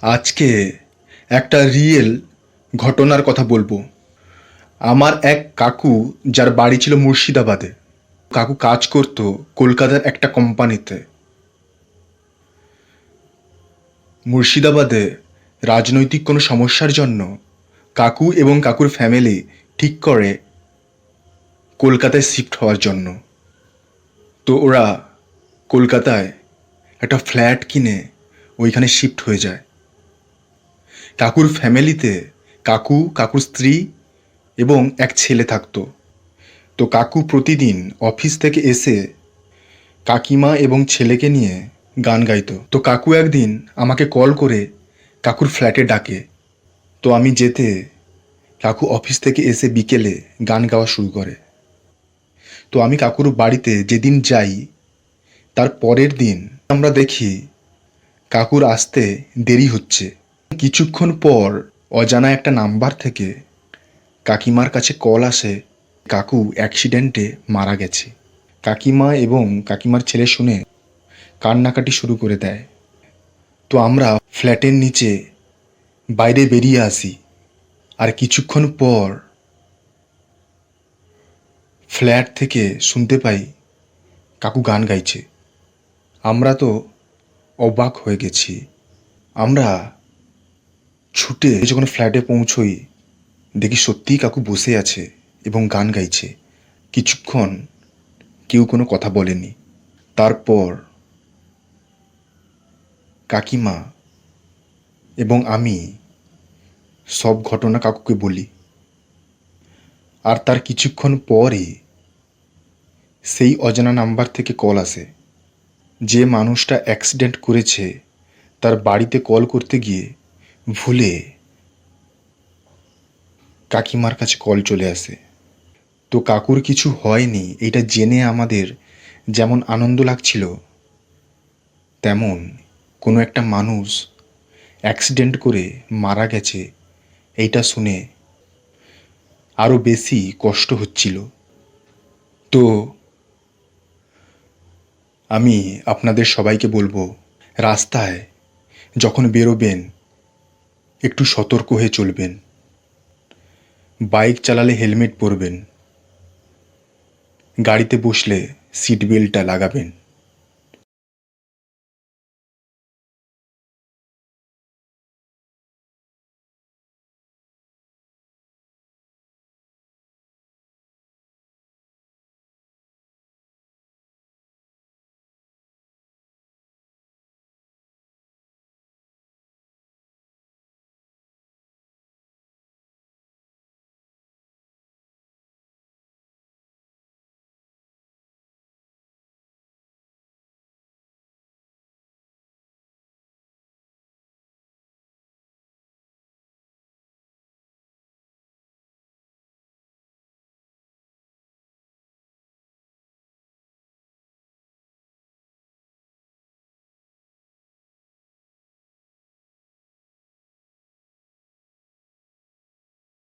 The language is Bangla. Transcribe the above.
আজকে একটা রিয়েল ঘটনার কথা বলবো। আমার এক কাকু, যার বাড়ি ছিল মুর্শিদাবাদে। কাকু কাজ করতো কলকাতার একটা কোম্পানিতে। মুর্শিদাবাদে রাজনৈতিক কোনো সমস্যার জন্য কাকু এবং কাকুর ফ্যামিলি ঠিক করে কলকাতায় শিফট হওয়ার জন্য। তো ওরা কলকাতায় একটা ফ্ল্যাট কিনে ওইখানে শিফট হয়ে যায়। কাকুর ফ্যামিলিতে কাকু, কাকুর স্ত্রী এবং এক ছেলে থাকতো। তো কাকু প্রতিদিন অফিস থেকে এসে কাকিমা এবং ছেলেকে নিয়ে গান গাইতো। তো কাকু একদিন আমাকে কল করে কাকুর ফ্ল্যাটে ডাকে। তো আমি যেতে কাকু অফিস থেকে এসে বিকেলে গান গাওয়া শুরু করে। তো আমি কাকুর বাড়িতে যেদিন যাই, তার পরের দিন আমরা দেখি কাকুর আসতে দেরি হচ্ছে। কিছুক্ষণ পর অজানা একটা নাম্বার থেকে কাকিমার কাছে কল আসে, কাকু অ্যাক্সিডেন্টে মারা গেছে। কাকিমা এবং কাকিমার ছেলে শুনে কান্নাকাটি শুরু করে দেয়। তো আমরা ফ্ল্যাটের নিচে বাইরে বেরিয়ে আসি, আর কিছুক্ষণ পর ফ্ল্যাট থেকে শুনতে পাই কাকু গান গাইছে। আমরা তো অবাক হয়ে গেছি। আমরা ছুটে যখন ফ্ল্যাটে পৌঁছই, দেখি সত্যিই কাকু বসে আছে এবং গান গাইছে। কিছুক্ষণ কেউ কোনো কথা বলেনি। তারপর কাকিমা এবং আমি সব ঘটনা কাকুকে বলি। আর তার কিছুক্ষণ পরই সেই অজানা নাম্বার থেকে কল আসে। যে মানুষটা অ্যাক্সিডেন্ট করেছে তার বাড়িতে কল করতে গিয়ে ভুলে কাকিমার কাছে কল চলে আসে। তো কাকুর কিছু হয়নি এটা জেনে আমাদের যেমন আনন্দ লাগছিল, তেমন কোনো একটা মানুষ অ্যাক্সিডেন্ট করে মারা গেছে এইটা শুনে আরও বেশি কষ্ট হচ্ছিল। তো আমি আপনাদের সবাইকে বলবো, রাস্তায় যখন বেরোবেন একটু সতর্ক হয়ে চলবেন। বাইক চালালে হেলমেট পরবেন, গাড়িতে বসলে সিট বেল্টটা লাগাবেন।